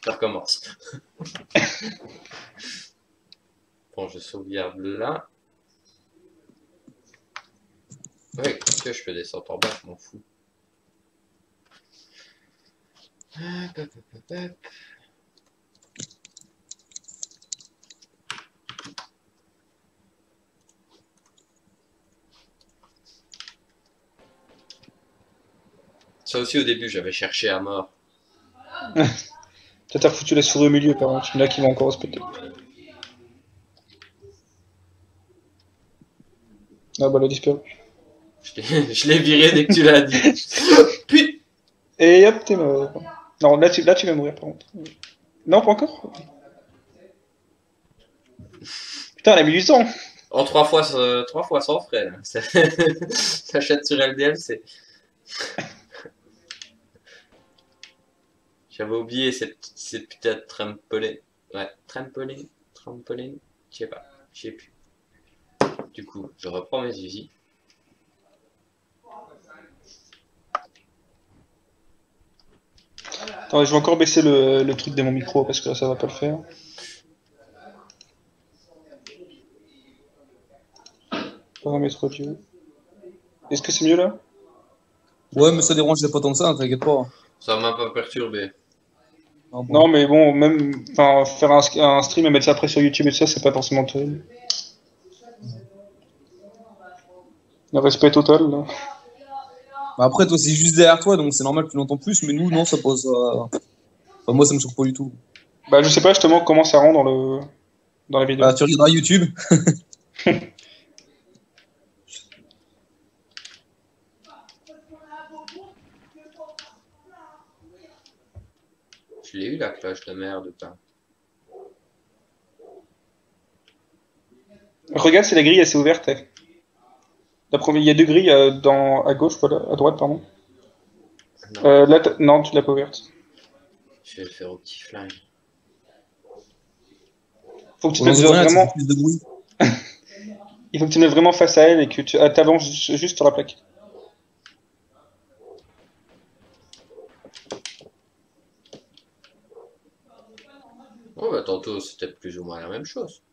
Ça recommence. Bon, je sauvegarde là. Ouais, que je peux descendre en bas, je m'en fous. Hop, hop, hop, hop. Ça aussi, au début, j'avais cherché à mort. T'as foutu la souris au milieu, par contre. Il y en a qui vont encore respecter. Ah bah, elle a disparu. Je l'ai viré dès que tu l'as dit. Putain! Et hop, t'es mort. Non, là, tu vas mourir, par contre. Non, pas encore. Putain, elle a mis du temps. En 3 fois sans frais. Là. T'achètes sur LDLC. J'avais oublié cette putain de trampoline. Ouais, trampoline, je sais pas, je sais plus. Du coup, je reprends mes usines. Attends, je vais encore baisser le truc de mon micro parce que là, ça va pas le faire. Paramètres audio. Est-ce que c'est mieux là? Ouais, mais ça dérange pas tant que ça, hein, t'inquiète pas. Ça m'a pas perturbé. Ah bon. Non, mais bon, même enfin, faire un stream et mettre ça après sur YouTube et tout ça, c'est pas forcément terrible. Le respect total, là. Bah après, toi, c'est juste derrière toi, donc c'est normal que tu l'entends plus, mais nous, non, ça pose. Enfin, moi, ça me choque pas du tout. Bah, je sais pas justement comment ça rend dans la vidéo. Bah, tu regarderas YouTube. Je l'ai eu la cloche de merde ou pas? Regarde si la grille elle s'est ouverte. Il y a deux grilles à gauche, voilà, à droite, pardon. Non, Là, non, tu l'as pas ouverte. je vais le faire au petit flingue. Faut que tu te On mettes entend rien, ça fait vraiment, plus de bruit. il faut que tu te mettes vraiment face à elle et que tu t'avances juste sur la plaque. Oh bah tantôt c'était plus ou moins la même chose.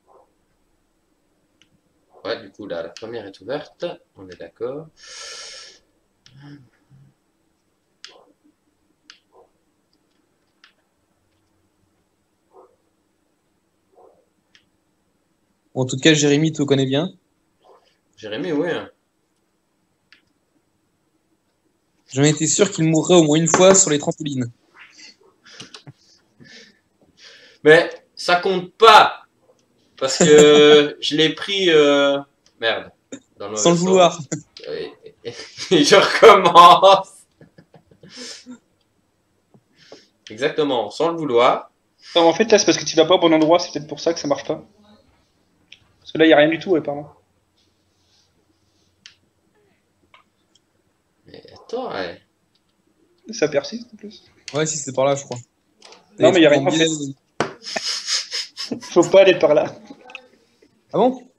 Ouais, du coup là, la première est ouverte, on est d'accord. En tout cas, Jérémy te connaît bien. Jérémy, oui. Hein. J'en étais sûr qu'il mourrait au moins une fois sur les trampolines. Mais ça compte pas parce que je l'ai pris merde dans le Sans mauvais le vouloir. sens. Et je recommence. Exactement, sans le vouloir. Non, en fait, là, c'est parce que tu vas pas au bon endroit, c'est peut-être pour ça que ça marche pas. Parce que là, il y a rien du tout, apparemment. Mais attends, ouais. Ça persiste en plus. Ouais, si c'était par là, je crois. T'as Non, des mais il y a trucs rien en en biais. fait. Faut pas aller par là. Ah bon?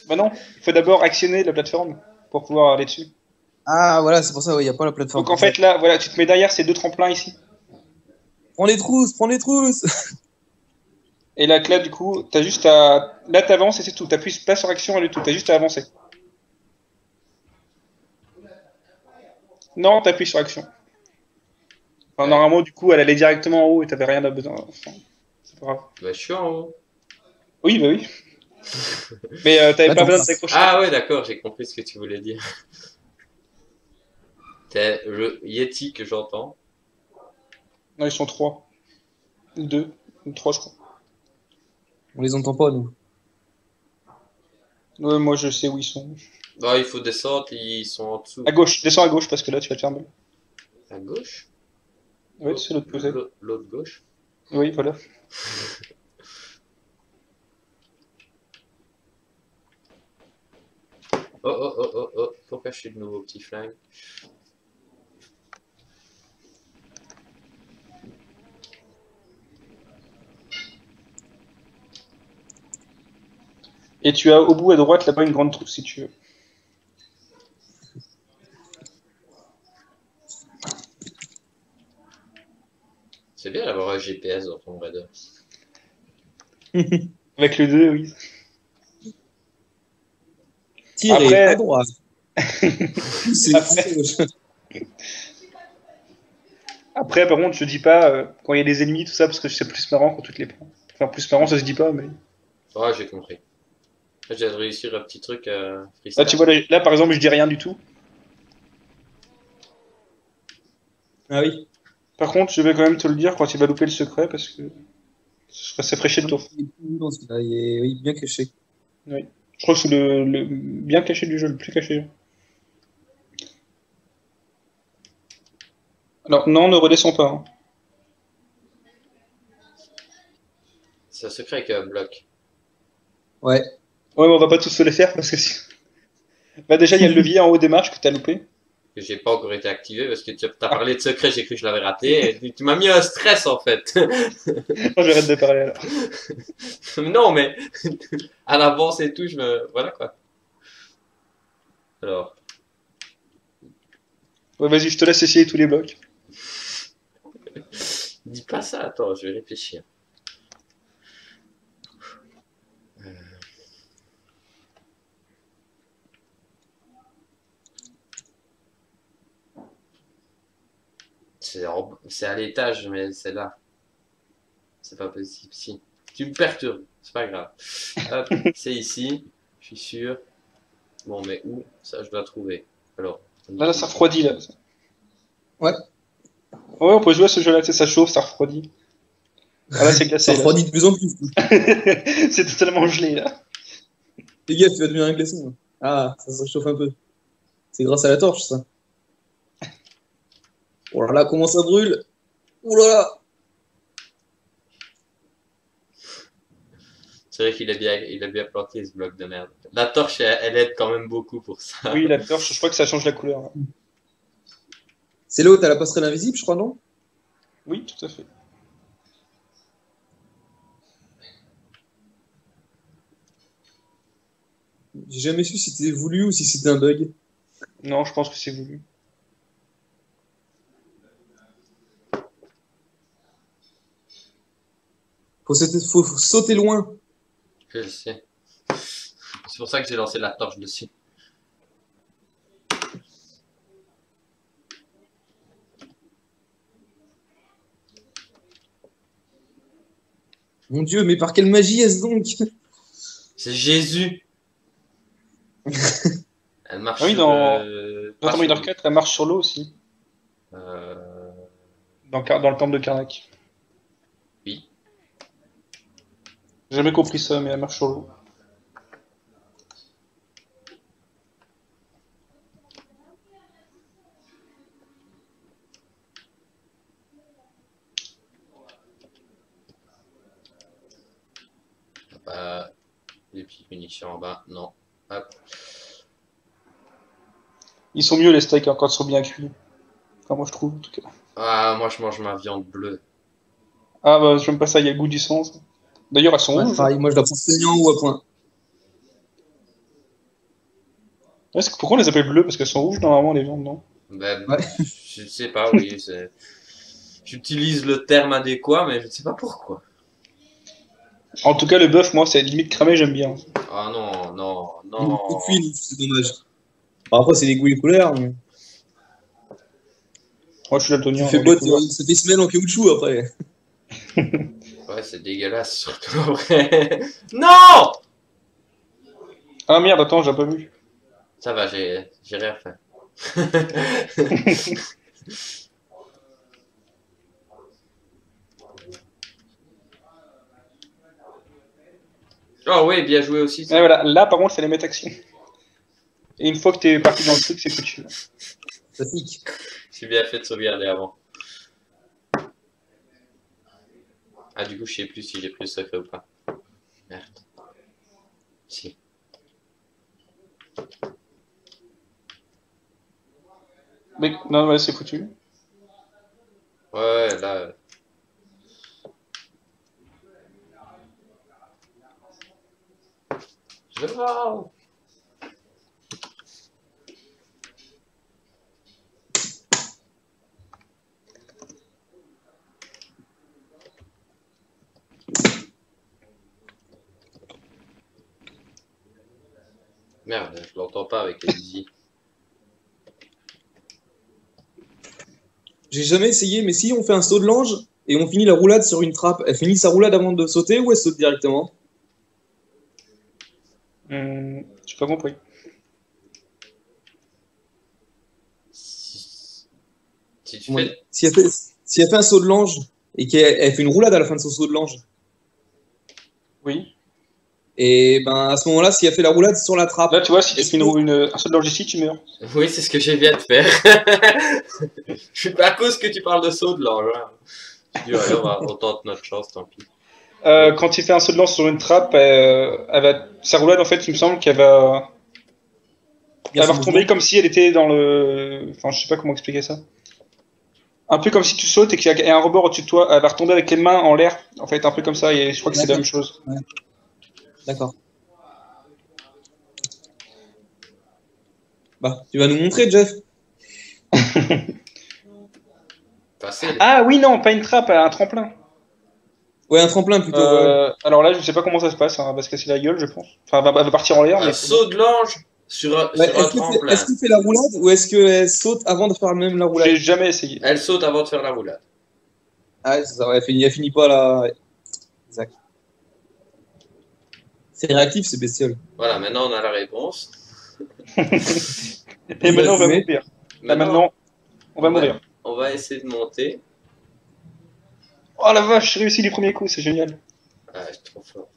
Bah non, il faut d'abord actionner la plateforme pour pouvoir aller dessus. Ah, voilà, c'est pour ça, il n'y a pas la plateforme. Donc en fait, là, voilà, tu te mets derrière ces deux tremplins ici. Prends les trousses, prends les trousses! Et là, du coup, t'as juste à. Là, t'avances et c'est tout. T'appuies pas sur action et du tout. T'as juste à avancer. Non, t'appuies sur action. Enfin, Ouais. normalement, du coup, elle allait directement en haut et t'avais rien à besoin. Enfin, c'est pas grave. Bah, je suis en haut. Oui, bah oui. Mais t'avais pas Attends. besoin de t'accrocher. Ah ouais, d'accord, j'ai compris ce que tu voulais dire. C'est le Yeti que j'entends. Non, ils sont trois. Deux. Ou trois, je crois. On les entend pas, nous. Ouais, moi, je sais où ils sont. Bah, il faut descendre, ils sont en dessous. À gauche. Descends à gauche parce que là, tu vas te faire mal. À gauche? Oui, c'est l'autre côté. L'autre gauche? Oui, voilà. Oh oh oh oh oh, pourquoi je suis de nouveau petit flingue? Et tu as au bout à droite là-bas une grande trousse si tu veux. C'est bien d'avoir un GPS dans ton Raider. Avec le 2, oui. Tirez Après- à droite. Poussez, Après- poussez. Après, par contre, je dis pas quand il y a des ennemis, tout ça, parce que c'est plus marrant quand tu te les prends. Enfin, plus marrant, ça se dit pas, mais. Ouais, j'ai compris. J'ai réussi un petit truc Là, freestyle. tu vois, là, par exemple, je dis rien du tout. Ah oui. Par contre, je vais quand même te le dire quand il va louper le secret, parce que ça ferait chier de tour. Il est plus dans celui-là, il est bien caché. Oui. Je crois que c'est le bien caché du jeu, le plus caché. Alors, non, ne redescends pas. Hein. C'est un secret avec un bloc. Ouais. Ouais, mais on va pas tous se les faire, parce que si. Bah, déjà, il y a le levier en haut des marches que t'as loupé. Que j'ai pas encore été activé parce que tu as parlé de secret, j'ai cru que je l'avais raté. Et tu m'as mis un stress en fait. Moi, j'arrête de parler alors. Non, mais à l'avance et tout, voilà quoi. Alors, Ouais, vas-y, je te laisse essayer tous les blocs. dis pas ça, attends, je vais réfléchir. C'est à l'étage, mais c'est là. C'est pas possible. Si. Tu me perturbes, c'est pas grave. Hop, c'est ici, je suis sûr. Bon, mais où? Ça, je dois trouver. Alors, Là, ça refroidit, là. Ouais. Ouais, on peut jouer à ce jeu-là, tu sais, ça chauffe, ça refroidit. Ah, là, c'est Ça glacé. Là. refroidit de plus en plus. C'est totalement gelé, là. Fais gaffe, tu vas devenir un glaçon. Ah, ça se réchauffe un peu. C'est grâce à la torche, ça. Oh là là, comment ça brûle. Oh là là. c'est vrai il a bien planté ce bloc de merde. La torche, elle aide quand même beaucoup pour ça. Oui, la torche, je crois que ça change la couleur. Là. C'est là où t'as la passerelle invisible, je crois, non? Oui, tout à fait. J'ai jamais su si c'était voulu ou si c'était un bug. Non, je pense que c'est voulu. Faut sauter loin. Je sais. C'est pour ça que j'ai lancé la torche dessus. Mon Dieu, mais par quelle magie est-ce donc? C'est Jésus. Elle marche Ah oui, sur, dans pas Tomb Raider sur- 4, elle marche sur l'eau aussi. euh, Dans le temple de Karnak. oui. J'ai jamais compris ça, mais elle marche sur l'eau. Pas des petites munitions en bas. Non. Hop. Ils sont mieux les steaks hein, quand ils sont bien cuits. Enfin, moi je trouve en tout cas. Ah, moi je mange ma viande bleue. Ah bah j'aime pas ça, il y a le goût du sang. Ça. D'ailleurs elles sont Ouais, rouges. pareil, moi je la prends saignant ou à point. Pourquoi on les appelle bleues? Parce qu'elles sont rouges normalement les viandes, non? Ben, Ouais. je sais pas, oui. J'utilise le terme adéquat, mais je ne sais pas pourquoi. En tout cas le bœuf, moi c'est limite cramé, j'aime bien. Ah non, non, Il non. est cuit, c'est dommage. Bon, après, c'est les goûts et les couleurs. Mais... Moi je suis daltonien. Ça fait les boîte, couleurs. ça fait semelle en caoutchouc après. Ouais, c'est dégueulasse, surtout après. Non! Ah merde, attends, j'ai pas vu. Ça va, j'ai rien fait. Oh oui, bien joué aussi. Ouais, Ça. voilà. Là par contre c'est les métaxines. Et une fois que t'es parti dans le truc, c'est foutu. Là. Ça pique. J'ai bien fait de sauvegarder avant. Ah, du coup, je sais plus si j'ai pris le secret ou pas. Merde. Si. Mais non, ouais, c'est foutu. Ouais, là. Je vois. Merde, je l'entends pas avec les zizi. J'ai jamais essayé, mais si on fait un saut de l'ange et on finit la roulade sur une trappe, elle finit sa roulade avant de sauter ou elle saute directement? J'ai pas compris. Si, si tu Comment dire? fais. Si elle fait un saut de l'ange et qu'elle fait une roulade à la fin de son saut de l'ange, Oui. et ben à ce moment-là, si elle fait la roulade sur la trappe, Là, tu vois, si tu est-ce fais que- un saut de l'ange ici, tu meurs. Oui, c'est ce que j'ai viens de faire. Je suis pas à cause que tu parles de saut de l'ange. Hein. Je dis, allez, on tente notre chance, tant pis. Quand il fait un saut de lance sur une trappe, sa roulade, en fait, il me semble bien elle va son retomber mouvement? comme si elle était dans le. Enfin, je sais pas comment expliquer ça. Un peu comme si tu sautes et qu'il y a un rebord au-dessus de toi, elle va retomber avec les mains en l'air. En fait, un peu comme ça, et je crois que c'est la D'accord. même chose. Ouais. D'accord. Bah, tu vas nous montrer, Jeff? Facile. Ah oui, non, pas une trappe, un tremplin. Ouais, un tremplin plutôt. Ouais, ouais. Alors là, je sais pas comment ça se passe, hein, elle va se casser la gueule, je pense. Enfin, elle va partir en l'air, Un mais comment? saut de l'ange Ouais, sur un est-ce tremplin. qu'il fait la roulade ou est-ce qu'elle saute avant de faire même la J'ai roulade? jamais essayé. Elle saute avant de faire la roulade. Ah, ouais, c'est ça, ouais, elle finit pas là. Ouais. Exact. C'est réactif, ces bestioles. Voilà, maintenant on a la réponse. Et maintenant, on va Vas-y, mourir. Là, Maintenant, maintenant, on va mourir. on va essayer de monter. Oh la vache, j'ai réussi du premier coup, c'est génial. Ah, je suis trop fort.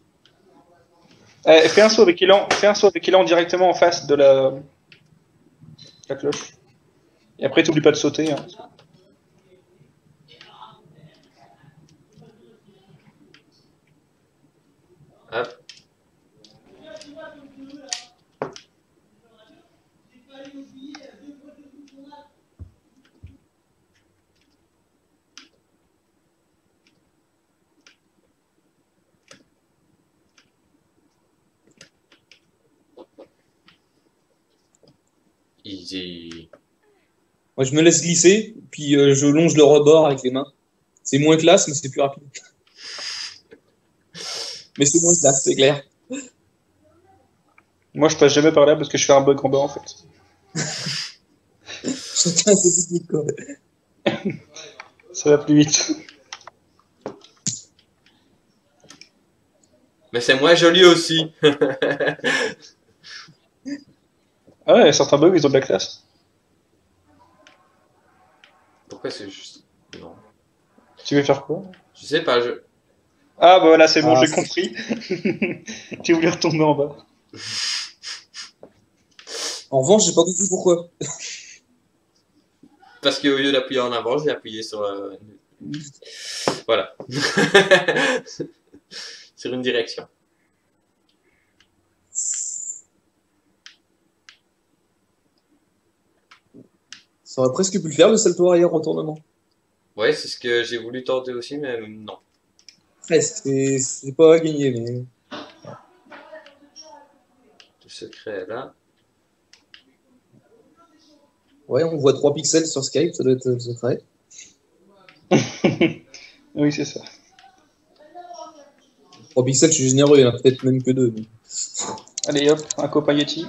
Fais un saut avec élan, fais un saut avec élan directement en face de la cloche. Et après, t'oublies pas de sauter. Hein. Hop. Easy. moi, je me laisse glisser, puis je longe le rebord avec les mains. C'est moins classe, mais c'est plus rapide. Mais c'est moins classe, c'est clair. Moi, je passe jamais par là parce que je fais un bug en bas en fait. Chacun ses techniques, quoi. Ça va plus vite. Mais c'est moins joli aussi. Ah ouais, certains bugs, ils ont de la classe. Pourquoi c'est juste. Non. Tu veux faire quoi? Je sais pas, Ah bah voilà, c'est bon, Ah, j'ai compris. Tu voulais retomber en bas. en revanche, j'ai pas compris pourquoi. Parce qu'au lieu d'appuyer en avant, j'ai appuyé sur. Voilà. Sur une direction. Ça aurait presque pu le faire, le salto arrière retournement. Ouais, c'est ce que j'ai voulu tenter aussi, mais non. Presque, c'est pas à gagner, mais. Le secret est là. Ouais, on voit 3 pixels sur Skype, ça doit être le secret. Oui, c'est ça. 3 pixels, je suis généreux, il y en a peut-être même que 2. Allez hop, un copain Yeti.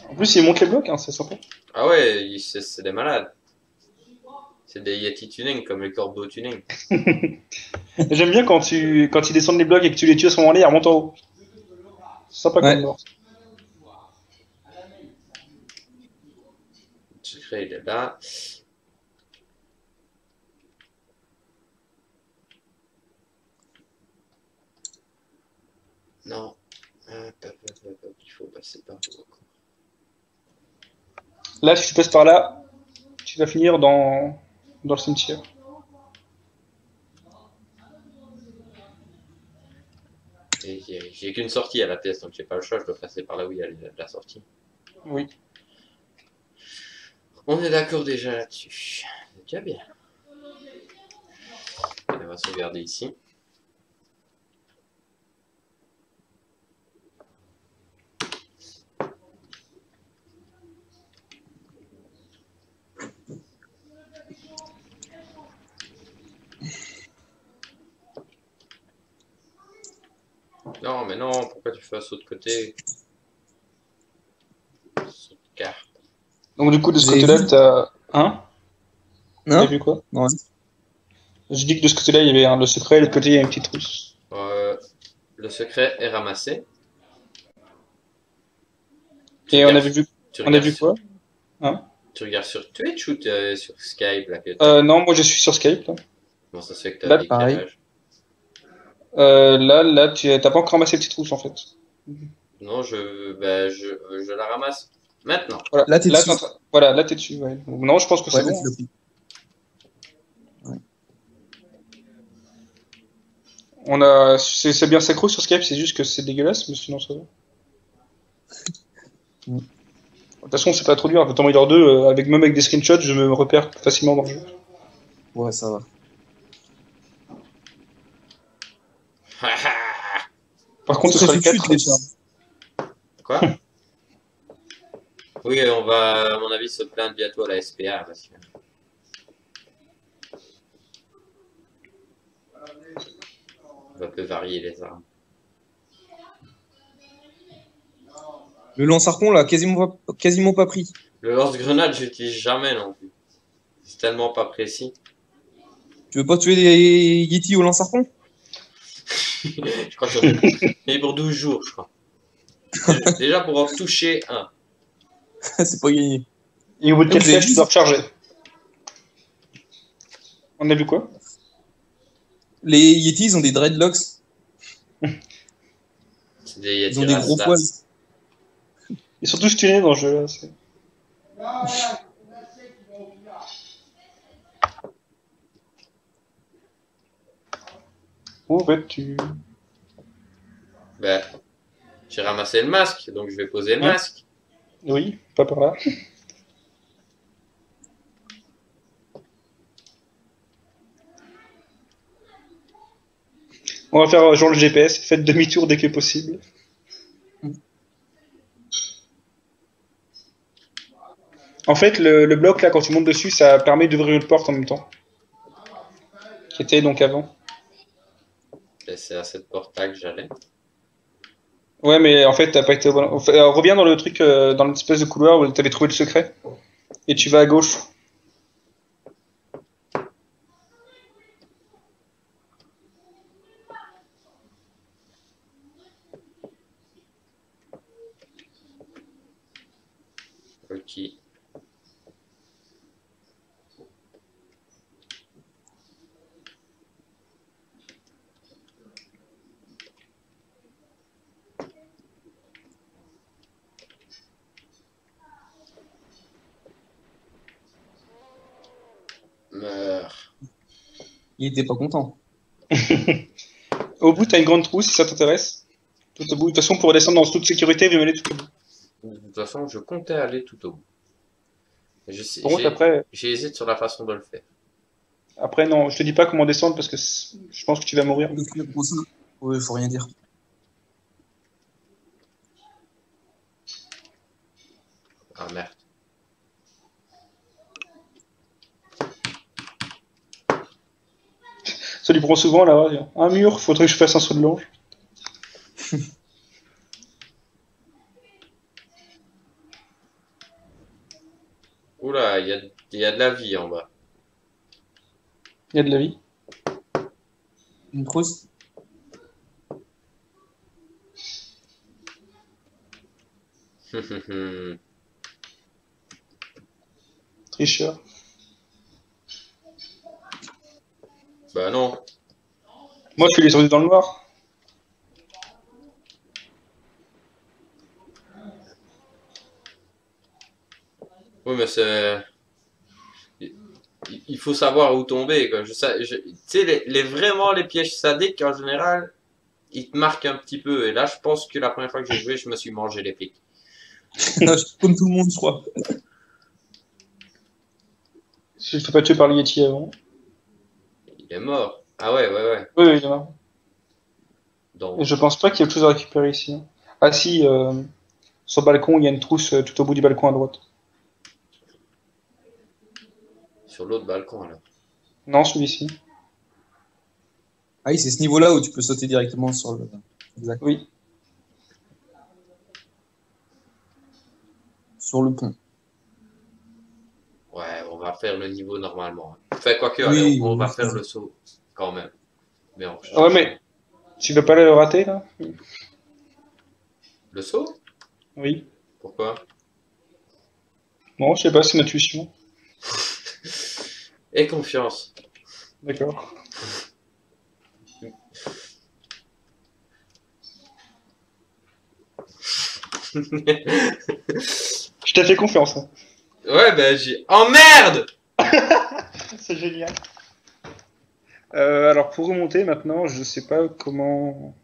En plus, il monte les blocs, hein, c'est sympa. Ah ouais, c'est des malades. C'est des Yeti tuning comme le corbeau tuning. J'aime bien quand ils descendent les blocs et que tu les tues à ce moment-là, ils remontent en haut. C'est sympa Ouais. comme mort. Le secret, il est là. Non. Il faut passer par là. Là, si tu passes par là, tu vas finir dans le cimetière. Et j'ai qu'une sortie à la pièce, donc j'ai pas le choix, je dois passer par là où il y a la sortie. Oui. On est d'accord déjà là-dessus. C'est déjà bien. Et on va sauvegarder ici. Non, mais non, pourquoi tu fais un saut de côté? Saut de carte. Donc du coup, de ce Vous avez côté-là, vu? t'as... Hein? On a Non? vu quoi? Ouais. Je dis que de ce côté-là, il y avait le secret, et de l'autre côté, il y a une petite trousse. Le secret est ramassé. Tu Et regardes, tu on a regardes vu sur, quoi? Hein? tu regardes sur Twitch ou sur Skype là que Non, moi je suis sur Skype, là. comment ça se fait que t'as le Là, Pareil. décalage? là, tu t'as pas encore ramassé la petite trousse, en fait. Non, je la ramasse maintenant. Voilà, Là, t'es là, dessus. voilà, là, t'es dessus, ouais. Non, je pense que c'est Ouais, là, bon. tu l'as pris. Ouais. C'est bien synchro sur Skype, c'est juste que c'est dégueulasse, mais sinon ça va. Mm. De toute façon, c'est pas trop dur. Tomb Raider 2, même avec des screenshots, je me repère facilement dans le jeu. Ouais, ça va. Par contre, ce Très sera le chute, 4. les chats. Quoi? Oui, on va, à mon avis, se plaindre bientôt à la SPA parce que on va peu varier les armes. Le lance-harpon, là, quasiment pas pris. Le lance-grenade, j'utilise jamais non plus. C'est tellement pas précis. Tu veux pas tuer des Yeti au lance-harpon? Je crois que j'en ai payé pour 12 jours, je crois. Déjà pour en toucher un. C'est pas gagné. Et au bout de Et 4 vous avez flèches, tu vu dois recharger. On a vu quoi? Les Yetis, ils ont des dreadlocks. C'est des Ils ont des gros Yeti poils. Ils sont tous tunés dans le jeu, là. Où vas-tu? Ben, j'ai ramassé le masque, donc je vais poser le Hein? masque. Oui, pas par là. On va faire genre le GPS, faites demi-tour dès que possible. En fait, le bloc là, quand tu montes dessus, ça permet d'ouvrir une porte en même temps. Qui était donc avant. Ben, c'est à cette porte-là que j'allais. Ouais, mais en fait, t'as pas été au bon. Reviens dans le truc, dans l'espèce de couloir où t'avais trouvé le secret. Et tu vas à gauche. Ok. Meurs. Il était pas content. Au bout, t'as une grande trousse si ça t'intéresse. Tout au bout. De toute façon, pour redescendre dans toute sécurité, il faut aller tout au bout. De toute façon, je comptais aller tout au bout. Par contre, après, J'hésite sur la façon de le faire. non, je te dis pas comment descendre parce que je pense que tu vas mourir. Le cuir pour ça. Ouais, faut rien dire. Ah merde. Ça lui prend souvent là. Un mur, faudrait que je fasse un saut de l'ange. Oula, il y a de la vie en bas. Il y a de la vie. Une trousse. Tricheur. Bah non. Moi, je suis descendu dans le noir. Oui, mais c'est... Il faut savoir où tomber, quoi. Tu sais, vraiment les pièges sadiques, en général, ils te marquent un petit peu. Et là, je pense que la première fois que j'ai joué, je me suis mangé les pics. Comme tout le monde, je crois. Si je te fais pas tuer par le Yeti avant. Il est mort. Ah ouais, ouais, ouais. Oui, il y en a. Et Donc, je pense pas qu'il y ait autre chose à récupérer ici. Ah si, sur le balcon, il y a une trousse tout au bout du balcon à droite. sur l'autre balcon, alors. Non, celui-ci. Ah oui, c'est ce niveau-là où tu peux sauter directement sur le. Exact. Oui. Sur le pont. Ouais, on va faire le niveau normalement. Enfin, quoique, allez, Oui, on va oui. faire le saut quand même. Mais on Ouais, cherche mais tu vas pas le rater, là? le saut? Oui. Pourquoi? Non, je sais pas, c'est une intuition. Et confiance. D'accord. Je t'ai fait confiance, hein. Ouais, ben j'ai. Oh merde! C'est génial. Alors, pour remonter maintenant, je sais pas comment.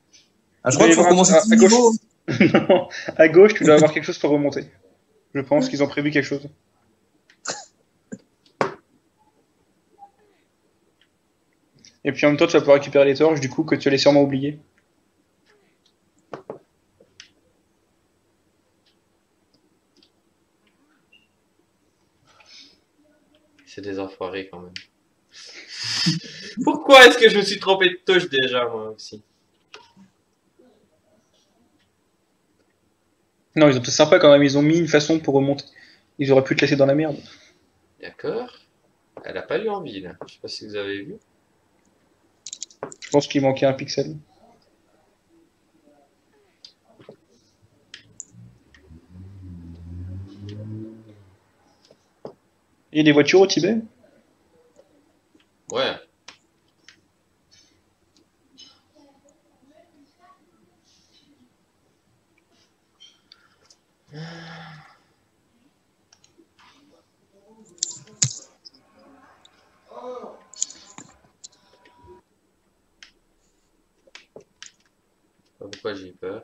Ah, je Il crois doit y qu'il faut avoir recommencer tout à le gauche. niveau. Non, à gauche, tu dois avoir quelque chose pour remonter. Je pense qu'ils ont prévu quelque chose. Et puis en même temps, tu vas pouvoir récupérer les torches, du coup, que tu allais sûrement oublier. C'est des enfoirés quand même. Pourquoi est-ce que je me suis trompé de touche déjà, moi aussi? Non, ils ont été sympas quand même, ils ont mis une façon pour remonter. Ils auraient pu te laisser dans la merde. D'accord. Elle a pas eu envie là. Je sais pas si vous avez vu. Je pense qu'il manquait un pixel. Et les voitures au Tibet? Ouais. Pas pourquoi j'ai eu peur.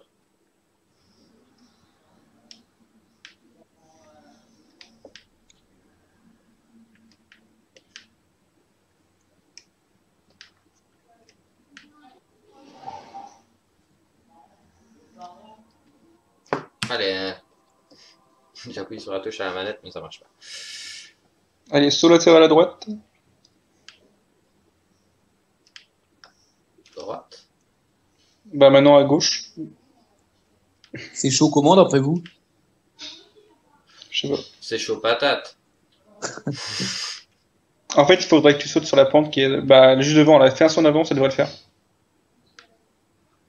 Allez, hein. J'appuie sur la touche à la manette, mais ça marche pas. Allez, saut latéral à droite. Droite. Bah maintenant à gauche. C'est chaud comment d'après vous? Je sais pas. C'est chaud patate. En fait, il faudrait que tu sautes sur la pente qui est bah, juste devant. Là, fais un saut en avant, ça devrait le faire.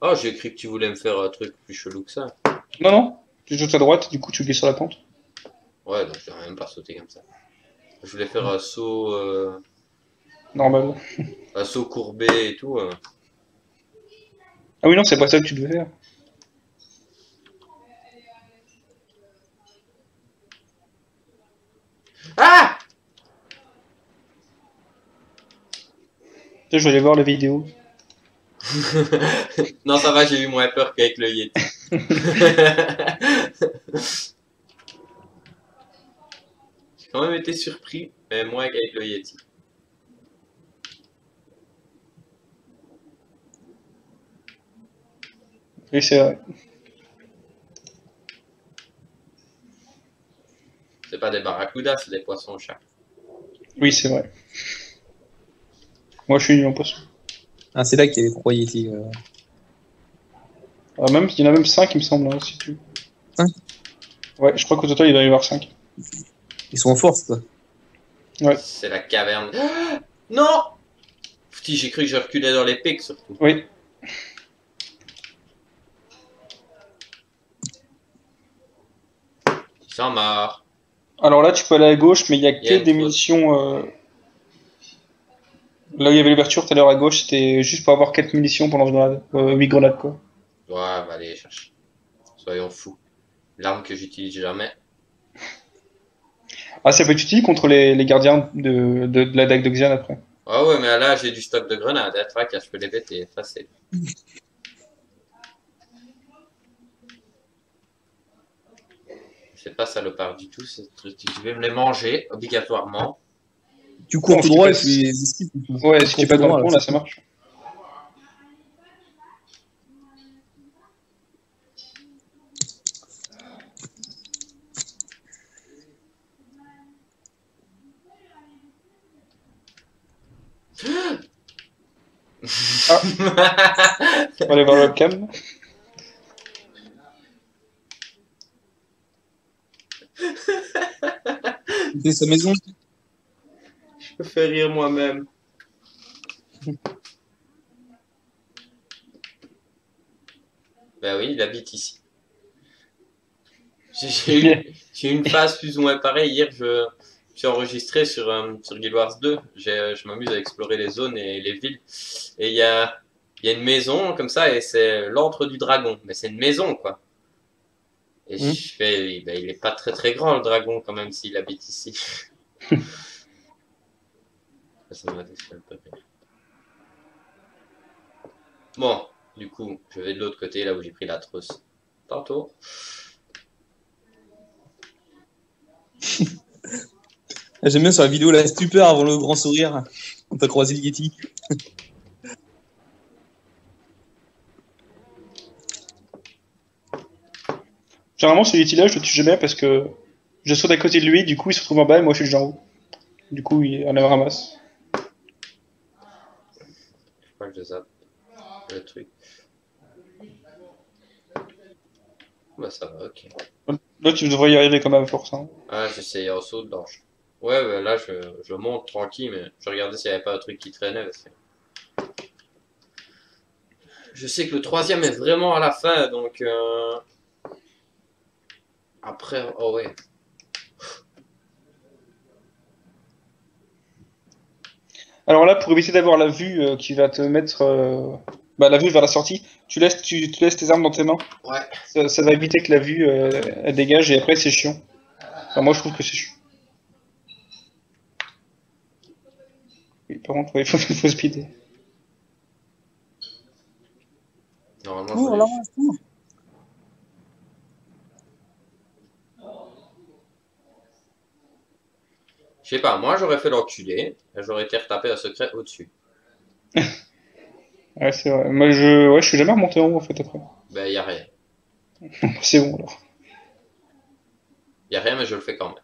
Oh, j'ai cru que tu voulais me faire un truc plus chelou que ça. Non, non. Tu sautes à droite, du coup tu glisses sur la pente. Ouais, donc je vais même pas sauter comme ça. Je voulais faire Normal. un saut courbé et tout. Ah oui, non, c'est pas ça que tu devais faire. Ah! Je vais aller voir la vidéo. Non, ça va, j'ai eu moins peur qu'avec le Yeti. J'ai quand même été surpris, mais moins qu'avec le Yeti. Oui, c'est vrai. C'est pas des barracudas, c'est des poissons-chats. Oui, c'est vrai. Moi, je suis nul en poisson. Ah, c'est là qu'il y a les 3 Yeti. Ah, même, il y en a même 5, il me semble, hein, si tu... 5? Ouais, je crois qu'au total, il doit y avoir 5. Ils sont en force, quoi. Ouais, C'est la caverne. Ah non! Petit, j'ai cru que je reculais dans les pics surtout. oui. Ils sont morts. Alors là, tu peux aller à gauche, mais il y a Il y a que une des fosse. munitions. Là où il y avait l'ouverture tout à l'heure à gauche, c'était juste pour avoir 4 munitions pour lance-grenade. 8 grenades, quoi. Ouais, on va aller les chercher. Soyons fous. L'arme que j'utilise jamais. Ah, ça peut être utile contre les gardiens de la dague de Xian après. Ah ouais, mais là, j'ai du stock de grenades. Hein, trac, je peux les péter. Facile. C'est pas salopard du tout. Tu vais me les manger, obligatoirement. Tu cours Non, tout si tu droit et passes- tu les esquives. Ouais, Tu si cours tu passes tout dans le droit, pont, là, là, c'est ça tout. marche. On va aller voir le webcam. C'était sa maison. Je me fais rire moi-même. Ben oui, il habite ici. J'ai eu une phase plus ou moins pareille. Hier, je suis enregistré sur Guild Wars 2. Je m'amuse à explorer les zones et les villes. Et il y a une maison comme ça, et c'est l'antre du dragon. Mais c'est une maison, quoi. Et je fais, ben, il est pas très très grand, le dragon, quand même, s'il habite ici. Ça m'a fait un peu rire. Bon, du coup, je vais de l'autre côté, là où j'ai pris la trousse. Tantôt. J'aime bien sur la vidéo la stupeur avant le grand sourire quand t'as croisé le Yeti. Généralement, ce Yeti-là, je le tue jamais parce que je saute à côté de lui, du coup, il se retrouve en bas et moi, je suis déjà en haut. Du coup, on le ramasse. Je crois que je zappe le truc. Bah ça va, ok. Là, tu devrais y arriver quand même à force. Hein. Ah, j'essayais en saut de l'ange. Ouais, bah là, je monte tranquille, mais je regardais s'il n'y avait pas un truc qui traînait. Parce que... Je sais que le troisième est vraiment à la fin, donc... Après, oh ouais. Alors là, pour éviter d'avoir la vue qui va te mettre la vue vers la sortie, tu laisses tes armes dans tes mains. Ouais. Ça va éviter que la vue elle dégage et après c'est chiant. Enfin, moi je trouve que c'est chiant. Oui, par contre, ouais, faut speeder. Normalement, Cours, je là, voulais- cours. Je sais pas, moi j'aurais fait l'enculé, et j'aurais été retapé un secret au-dessus. Ouais, c'est vrai. Moi je suis jamais remonté en haut en fait après. Ben y a rien. C'est bon alors. Y a rien, mais je le fais quand même.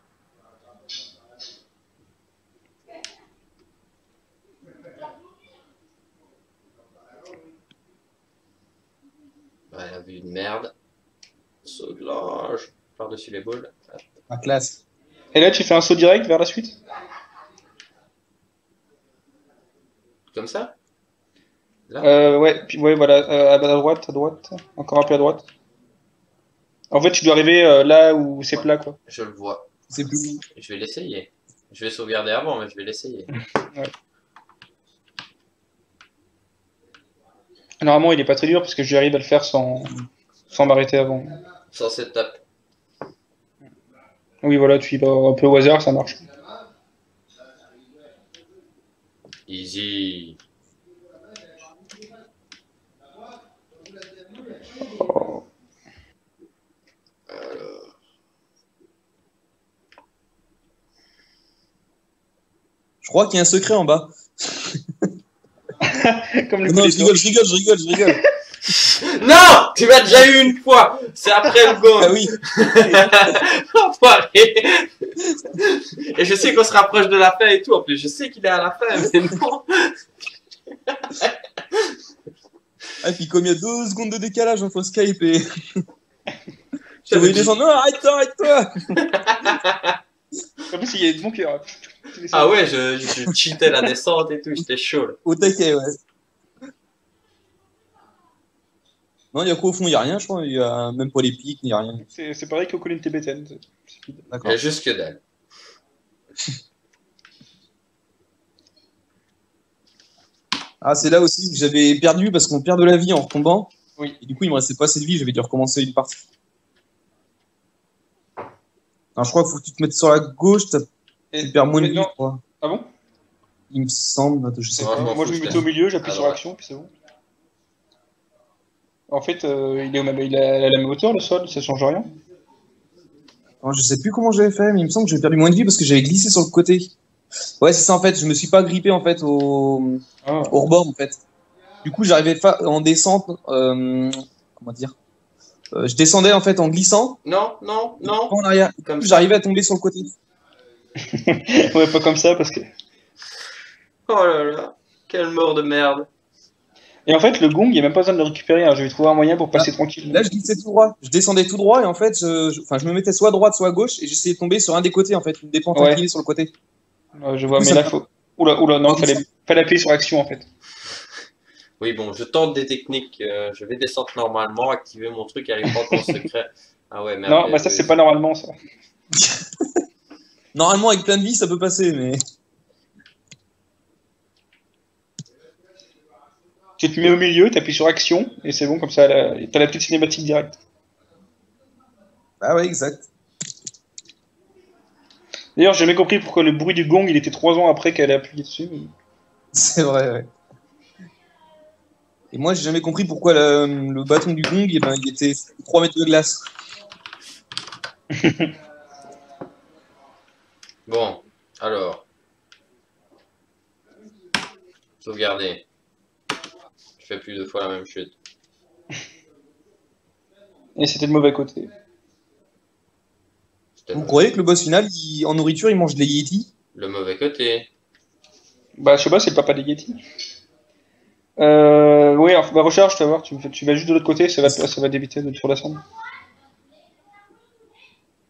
Ouais, la vue de merde. Saut de l'ange. Par-dessus les boules. Ma classe. Et là tu fais un saut direct vers la suite? Comme ça? Là? Ouais, puis, ouais voilà, à droite, encore un peu à droite. En fait tu dois arriver là où c'est Ouais. plat quoi. Je le vois. C'est plus. Je vais l'essayer. Je vais sauvegarder avant, mais je vais l'essayer. Normalement il est pas très dur parce que j'arrive à le faire sans m'arrêter avant. Sans cette tape. Oui voilà, tu y vas un peu au hasard, ça marche. Easy. Oh. Alors. Je crois qu'il y a un secret en bas. Comme le Non, coup je des rigole. Non! Tu m'as déjà eu une fois! C'est après le go! Ah oui. Enfoiré. Et je sais qu'on se rapproche de la fin et tout. En plus, je sais qu'il est à la fin, mais non. Ah, puis comme il y a 2 secondes de décalage entre Skype et. Tu voyais des gens, non, arrête-toi! En plus, il y a des bons qui. Ah ouais, je cheatais la descente et tout, j'étais chaud là. Au taquet, ouais. Non, il y a quoi au fond? Il y a rien, je crois. Il y a même pas les pics, il y a rien. C'est pareil qu'au colline tibétaine. Il D'accord. y a juste que dalle. Ah, c'est là aussi que j'avais perdu parce qu'on perd de la vie en retombant. Oui. Et du coup, il me restait pas assez de vie, j'avais dû recommencer une partie. Alors, je crois qu'il faut que tu te mettes sur la gauche, tu perds moins de vie, non. je crois. Ah bon? Il me semble, je sais Ouais, pas. je m'en Moi fous, je me je mettais t'ai- au milieu, j'appuie à sur droite. action, puis c'est bon. En fait, il est il a la même hauteur le sol, ça change rien. Alors, je sais plus comment j'avais fait, mais il me semble que j'avais perdu moins de vie parce que j'avais glissé sur le côté. Ouais, c'est ça en fait, je me suis pas grippé en fait Ah. au rebord en fait. Du coup, j'arrivais en descente, comment dire je descendais en fait en glissant, Non, non, non. pas en arrière. Du Comme coup, ça. j'arrivais à tomber sur le côté. Ouais, pas comme ça parce que. Oh là là, quelle mort de merde. Et en fait, le gong, il n'y a même pas besoin de le récupérer. Hein. Je vais trouver un moyen pour passer tranquille. Là, je glissais tout droit. Je descendais tout droit et en fait, je me mettais soit à droite, soit à gauche et j'essayais de tomber sur un des côtés en fait, une des pentes Ouais. inclinées sur le côté. Je Du vois, coup, mais ça là, me- faut. Oula, non, fallait appuyer sur action en fait. Oui, bon, je tente des techniques. Je vais descendre normalement, activer mon truc, aller prendre mon secret. Ah ouais, merde. Non, bah ça, c'est pas normalement ça. Normalement, avec plein de vie, ça peut passer, mais. Tu te mets au milieu, t'appuies sur action, et c'est bon, comme ça, t'as la petite cinématique directe. Ah ouais, exact. D'ailleurs, j'ai jamais compris pourquoi le bruit du gong, il était 3 ans après qu'elle ait appuyé dessus. C'est vrai, ouais. Et moi, j'ai jamais compris pourquoi le bâton du gong, eh ben, il était 3 mètres de glace. Bon, alors. Sauvegarder. Je fais plus 2 fois la même chute. Et c'était le mauvais côté. C'était Vous croyez que le boss final, en nourriture, il mange des Yétis? le mauvais côté. Bah, je sais pas, c'est le papa des Yeti. Oui, alors, bah, recharge, tu vas voir, tu vas juste de l'autre côté, ça va t'éviter de te redescendre.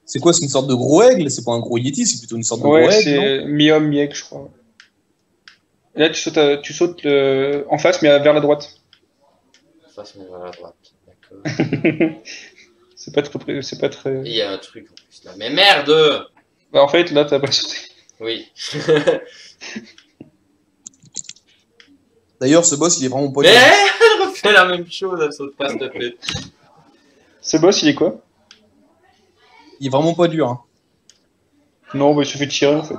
C'est quoi? C'est une sorte de gros aigle? C'est pas un gros Yéti, c'est plutôt une sorte de Ouais, gros aigle, non? c'est mi-homme, mi-aigle, je crois. Et là, tu sautes en face, mais vers la droite. Face vers la droite. D'accord. C'est pas très, c'est pas très. Il y a un truc en plus là. Mais merde! Bah, en fait, là, t'as pas sauté. Oui. D'ailleurs, ce boss, il est vraiment pas Mais dur. elle refait la même chose, elle saute pas, s'il te plaît. Ce boss, il est quoi? Il est vraiment pas dur, hein. Non, bah, il suffit de tirer, en fait.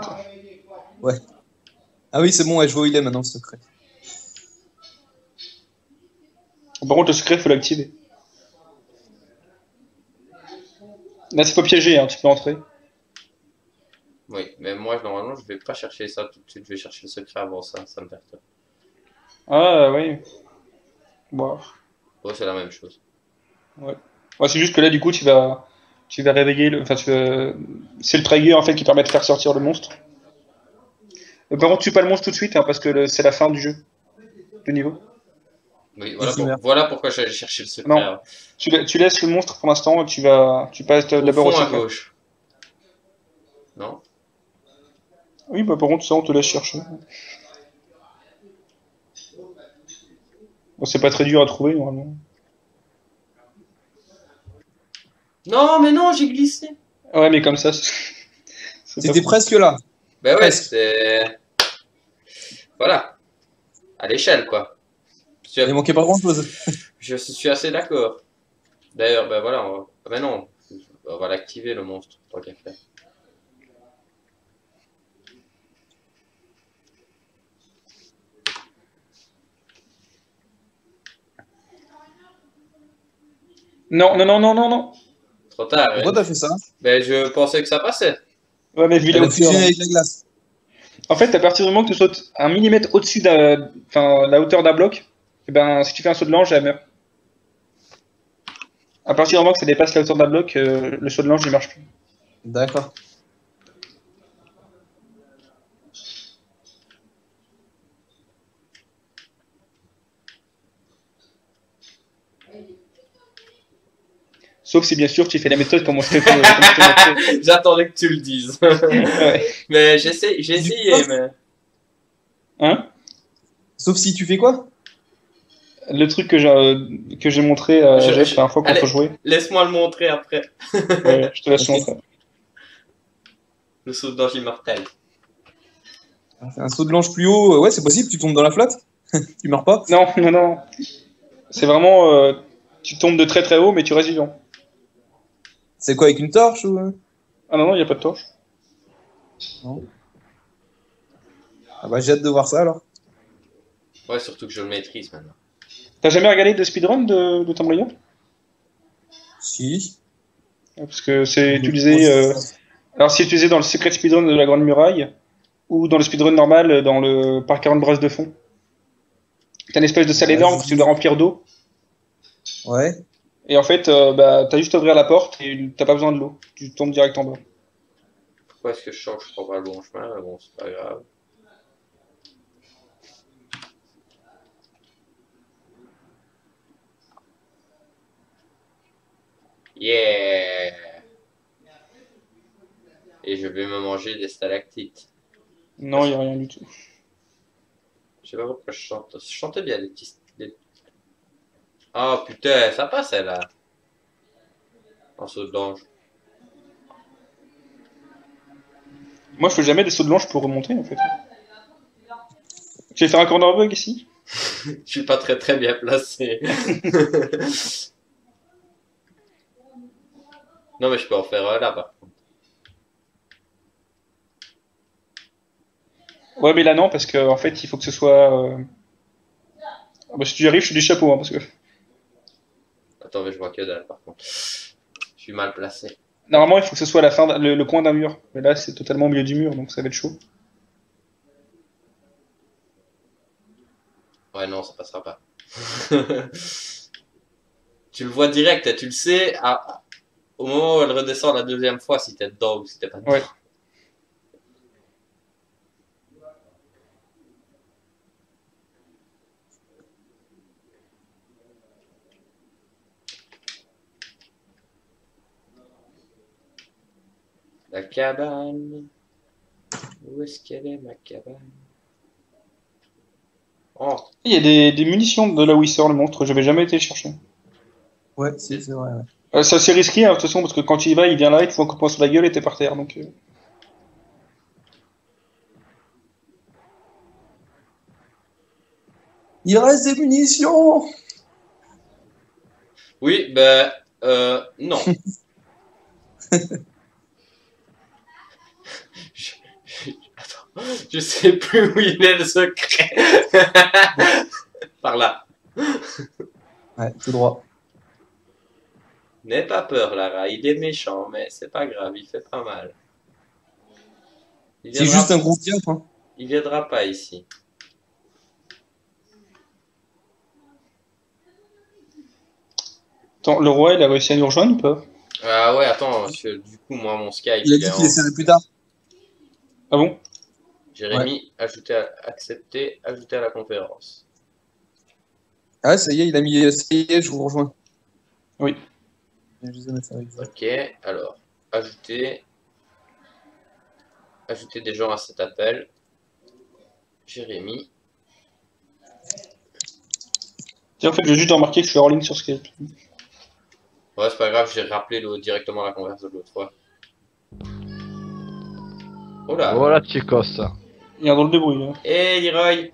Ouais. Ah oui, c'est bon, ouais, je vois où il est maintenant, ce secret. Par contre, le secret, faut l'activer. Là, c'est pas piégé, hein, tu peux entrer. Oui, mais moi, normalement, je vais pas chercher ça tout de suite. Je vais chercher le secret avant ça. Ça me perturbe. Ah, oui. Bon, Oh, c'est la même chose. ouais. Ouais, c'est juste que là, du coup, tu vas réveiller enfin, c'est le trigger, en fait, qui permet de faire sortir le monstre. Par contre, tue pas le monstre tout de suite, hein, parce que c'est la fin du jeu, du niveau. Oui, Et qui meurt. voilà pourquoi j'allais chercher le secret. Non, Hein. tu laisses le monstre pour l'instant, et tu passes Au d'abord au fond à secret. gauche. Non? Oui, bah par contre, ça, on te laisse chercher. Bon, c'est pas très dur à trouver, normalement. Non, mais non, j'ai glissé. Ouais, mais comme ça, c'est pas C'était fou. presque là. Ben ouais, Presque. c'est. Voilà. À l'échelle, quoi. Il manquait pas grand-chose. Je suis assez d'accord. D'ailleurs, ben voilà, on va... Ah ben non, on va l'activer le monstre, tant qu'à faire. Non, non, non, non, non, non. Trop tard, Pourquoi ouais. t'as fait ça? Ben je pensais que ça passait. Ouais, mais vu la Elle a hauteur. fusionné avec la glace. En fait, à partir du moment que tu sautes 1 millimètre au-dessus enfin, la hauteur d'un bloc, et ben, si tu fais un saut de l'ange, elle meurt. À partir du moment que ça dépasse la hauteur d'un bloc, le saut de l'ange, il marche plus. D'accord. Sauf si, bien sûr, tu fais la méthode comme je t'ai montré. J'attendais que tu le dises. Ouais. Mais j'ai essayé, mais. Hein? Sauf si tu fais quoi? Le truc que j'ai montré à Jeff la dernière fois qu'on Allez, peut jouer. laisse-moi le montrer après. Ouais, je te laisse Ok. montrer. Le saut d'ange immortel. Un saut de l'ange plus haut, ouais, c'est possible, tu tombes dans la flotte? Tu meurs pas? Non, non, non. C'est vraiment. Tu tombes de très très haut, mais tu restes vivant. C'est quoi, avec une torche ou... Ah non, non, il n'y a pas de torche. Non. Ah bah j'ai hâte de voir ça alors. Ouais, surtout que je le maîtrise maintenant. T'as jamais regardé de speedrun de Tomb Raider? Si. Parce que c'est utilisé. Alors, c'est utilisé dans le secret speedrun de la Grande Muraille ou dans le speedrun normal dans le parc 40 brasses de fond. T'as une espèce de salle Ouais, énorme que tu dois remplir d'eau. Ouais. Et en fait, bah, t'as juste à ouvrir la porte et t'as pas besoin de l'eau. Tu tombes direct en bas. Pourquoi est-ce que je sens que je prends pas le bon chemin? Mais bon, c'est pas grave. Yeah! Et je vais me manger des stalactites. Non, il n'y a rien du tout. Je sais pas pourquoi je chante. Je chantais bien les petits. Oh putain, ça passe là. En saut d'ange. Moi, je fais jamais des sauts de blanche pour remonter, en fait. Je vais faire un corner bug ici. Je suis pas très bien placé. Non, mais je peux en faire un là, par contre. Ouais, mais là, non, parce que en fait, il faut que ce soit. Ah bah, si tu y arrives, je suis du chapeau, hein, parce que. Attends, mais je vois que dalle, par contre. Je suis mal placé. Normalement, il faut que ce soit la fin, le coin d'un mur. Mais là, c'est totalement au milieu du mur, donc ça va être chaud. Ouais, non, ça passera pas. Tu le vois direct, tu le sais au moment où elle redescend la deuxième fois si t'es dedans ou si t'es pas dedans. Ouais. La cabane. Où est-ce qu'elle est, ma cabane? Oh, Il y a des munitions de là où il sort le monstre, j'avais jamais été les chercher. Ouais, c'est vrai. Ouais. C'est assez risqué, hein, de toute façon, parce que quand il va, il vient là, il te faut un coup de poing sur la gueule et t'es par terre. Donc, Il reste des munitions. oui, ben, non. Attends, je sais plus où il est le secret. Par là. Ouais, tout droit. N'aie pas peur, Lara. Il est méchant, mais c'est pas grave, il fait pas mal. Il C'est viendra, juste un gros diable. Hein. il viendra pas ici. attends, le roi, il a réussi à nous rejoindre ou pas? Ah ouais, attends, parce que du coup, moi, mon Skype, Il a il est dit qu'il en... essaierait plus tard. Ah bon? Ouais. Jérémy, accepter, ajouter à la conférence. Ah, ça y est, il a mis. Ça y est, je vous rejoins. Oui. Je vais mettre ça avec ça. Ok, alors, ajouter des gens à cet appel. Jérémy. Tiens, en fait, j'ai juste remarqué que je suis hors ligne sur Skype. Ouais, c'est pas grave, j'ai rappelé directement la conversation de l'autre fois. Oh là. Voilà, chicos. Il y a un drôle de bruit, là. Hé, Leroy.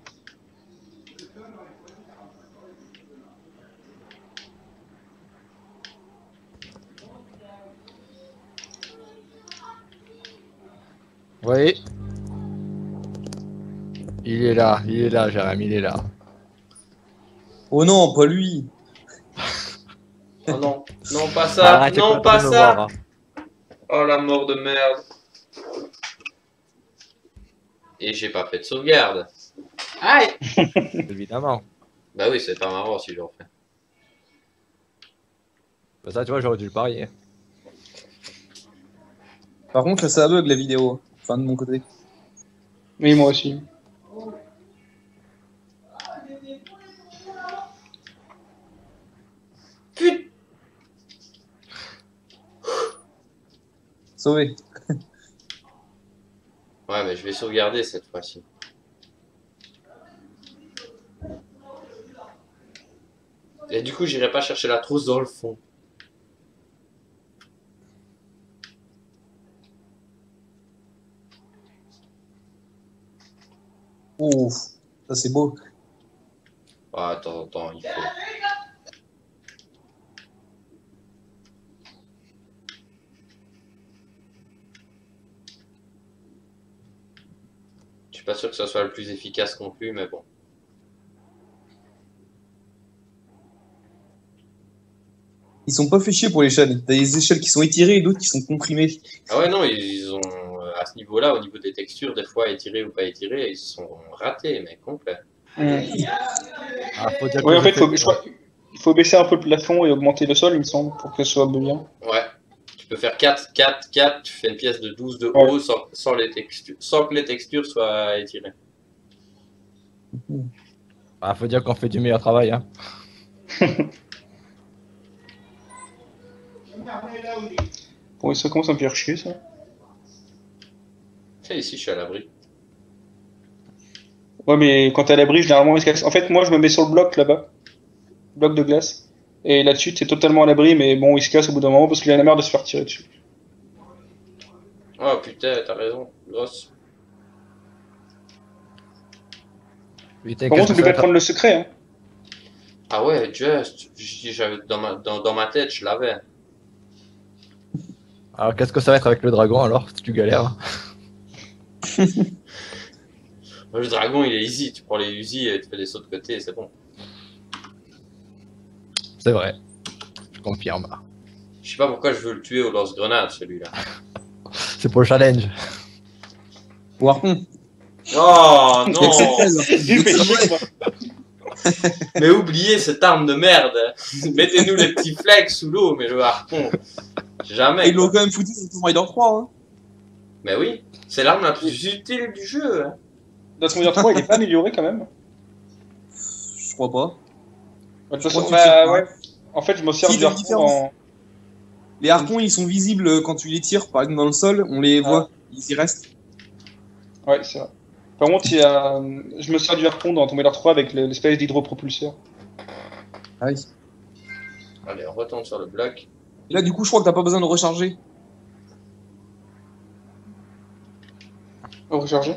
Oui. Il est là, Jérémy, il est là. Oh non, pas lui. Oh non, non, pas ça, Arrête, non, écoute, pas de me ça. voir, hein. Oh la mort de merde. Et j'ai pas fait de sauvegarde. Aïe. Évidemment. Bah oui, c'est pas marrant si je le refais. Bah ça, tu vois, j'aurais dû le parier. Par contre, là, ça bug la vidéo. Enfin, de mon côté. Oui, moi aussi. Putain. Sauvé. Ouais, mais je vais sauvegarder cette fois-ci. Et du coup, j'irai pas chercher la trousse dans le fond. Ouf, ça c'est beau. Ah, attends, il faut. Je suis pas sûr que ça soit le plus efficace non plus, mais bon. Ils sont pas fait chier pour les chaînes. T'as des échelles qui sont étirées et d'autres qui sont comprimées. Ah ouais, non, ils ont, à ce niveau-là, au niveau des textures, des fois étirées ou pas étirées, ils sont ratés, mais complets. Ah, faut dire Oui, que en je fait, fais... il faut baisser un peu le plafond et augmenter le sol, il me semble, pour que ce soit bien. Ouais. Tu peux faire 4, 4, 4, tu fais une pièce de 12 de Ouais. haut sans que les textures soient étirées. Ah, faut dire qu'on fait du meilleur travail, hein. Bon, ça commence à me faire chier, ça. Et ici, je suis à l'abri. Ouais, mais quand t'es à l'abri, généralement, il se casse. En fait, moi, je me mets sur le bloc là-bas. Bloc de glace. Et là-dessus, t'es totalement à l'abri, mais bon, il se casse au bout d'un moment parce qu'il en a marre de se faire tirer dessus. Oh putain, t'as raison, grosse. Putain, Par qu'est-ce contre, que tu ça va peux prendre le secret, hein. Ah ouais, just. J'avais dans ma tête, je l'avais. Alors, qu'est-ce que ça va être avec le dragon alors, si tu galères? Le dragon, il est easy. Tu prends les Uzi et tu fais des sauts de côté, c'est bon. C'est vrai. Je confirme. Je sais pas pourquoi je veux le tuer au lance-grenade, celui-là. C'est pour le challenge. Ou harpon. Oh non. Il fait chier, quoi. Mais oubliez cette arme de merde. Mettez-nous les petits flex sous l'eau, mais le harpon, jamais. Ils l'ont quand même foutu dans Tomb Raider 3. Hein. Mais oui, c'est l'arme la plus utile du jeu. Hein. Dans Tomb Raider 3, il est pas amélioré quand même. Je crois pas. De toute façon, crois que tu tires pas. ouais. En fait, je m'en sers Si, du il y a une harpon différence. en. Les harpons, ils sont visibles quand tu les tires, par exemple dans le sol, on les voit, ils y restent. Ouais, c'est vrai. Par contre, il y a... je me sers du harpon dans Tomb Raider 3 avec l'espèce d'hydropropulseur. Ah oui. Allez, on retourne sur le bloc. Et là, du coup, je crois que t'as pas besoin de recharger. Oh, recharger.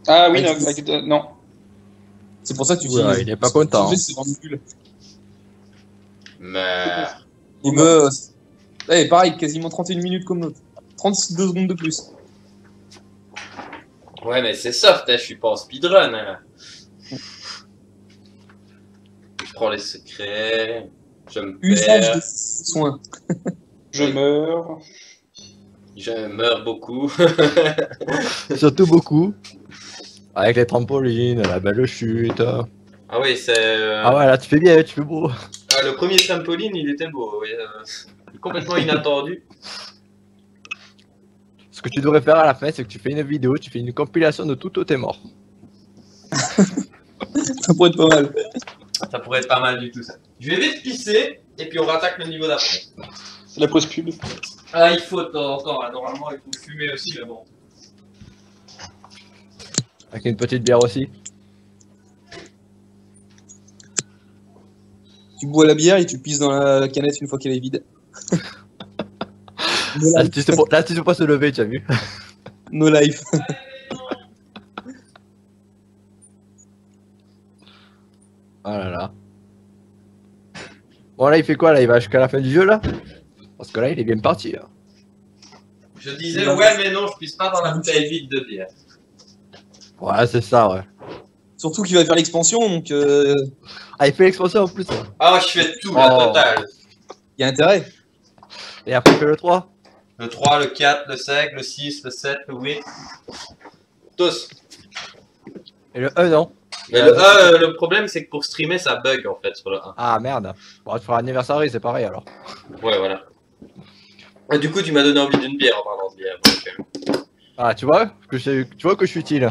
Ah oui, Avec non, non. C'est pour ça que tu Oula, il est pas content. Recharger, c'est vraiment nul. Mais... Et bah, ouais, pareil, quasiment 31 minutes comme l'autre. 32 secondes de plus. Ouais, mais c'est soft, hein, je suis pas en speedrun. Hein. Je prends les secrets, je me Usage perds, des soins. Je meurs. je meurs beaucoup. Surtout beaucoup. Avec les trampolines, la belle chute. Ah oui, c'est... Ah ouais, là tu fais bien, tu fais beau. Ah, le premier trampoline, il était beau, oui, complètement inattendu. Ce que tu devrais faire à la fin, c'est que tu fais une vidéo, tu fais une compilation de tous tes morts. Ça pourrait être pas mal. Ça pourrait être pas mal du tout ça. Je vais vite pisser, et puis on rattaque le niveau d'après. C'est la pause pub. Ah, il faut de temps en temps, hein. Normalement il faut fumer aussi, mais bon. Avec une petite bière aussi. Tu bois la bière et tu pisses dans la canette une fois qu'elle est vide. Là, tu sais pas se lever, tu as vu. No life. Oh là là. Bon là il fait quoi là? Il va jusqu'à la fin du jeu là? Parce que là il est bien parti là. Je disais ouais mais non, je pisse pas dans la bouteille vide de bière. Ouais c'est ça ouais. Surtout qu'il va faire l'expansion, donc Ah il fait l'expansion en plus hein. Ah je fais tout, la Oh. totale. il y a intérêt. Et après il fait le 3. Le 3, le 4, le 5, le 6, le 7, le 8. Tous. Et le 1 non. Mais le 1, le problème c'est que pour streamer ça bug en fait sur le 1. Ah merde. Bon tu feras l'anniversaire, c'est pareil alors. Ouais voilà. Et du coup tu m'as donné envie d'une bière en parlant de bière. Donc, Ah tu vois que tu vois que je suis utile.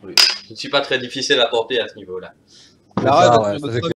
oui. Je ne suis pas très difficile à porter à ce niveau là. Là, ouais, ça, c'est